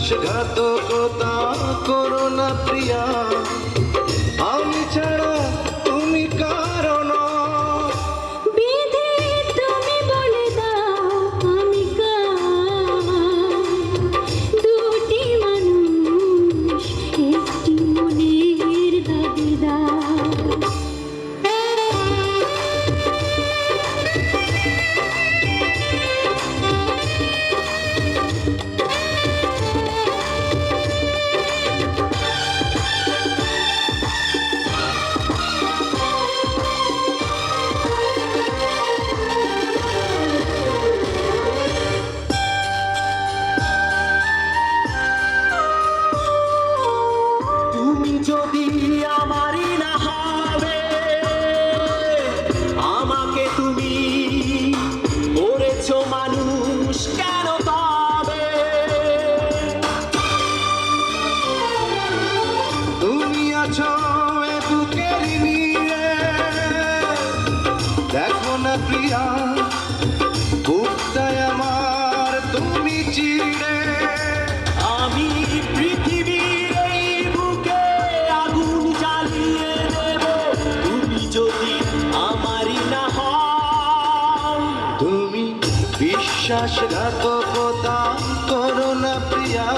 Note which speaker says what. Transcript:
Speaker 1: বিশ্বাসঘাতকতা করো না প্রিয়া, আমি ছাড়া তুমি কারণ।
Speaker 2: বিধি তুমি বলে দাও আমি কার, দুটি মানুষ একটি মনের দাবিদার।
Speaker 3: যদি আমারই না হবে, আমাকে তুমি করেছো মানুষ কেন তবে?
Speaker 1: তুমি আছো এ বুকের নিয়ে, দেখো না প্রিয়া বুকটায় আমার তুমি চিড়ে।
Speaker 3: আমি পৃথিবীর এই বুকে আগুন জ্বালিয়ে দেব, তুমি যদি আমারই না হও।
Speaker 1: তুমি বিশ্বাসঘাতকতা করো না প্রিয়া,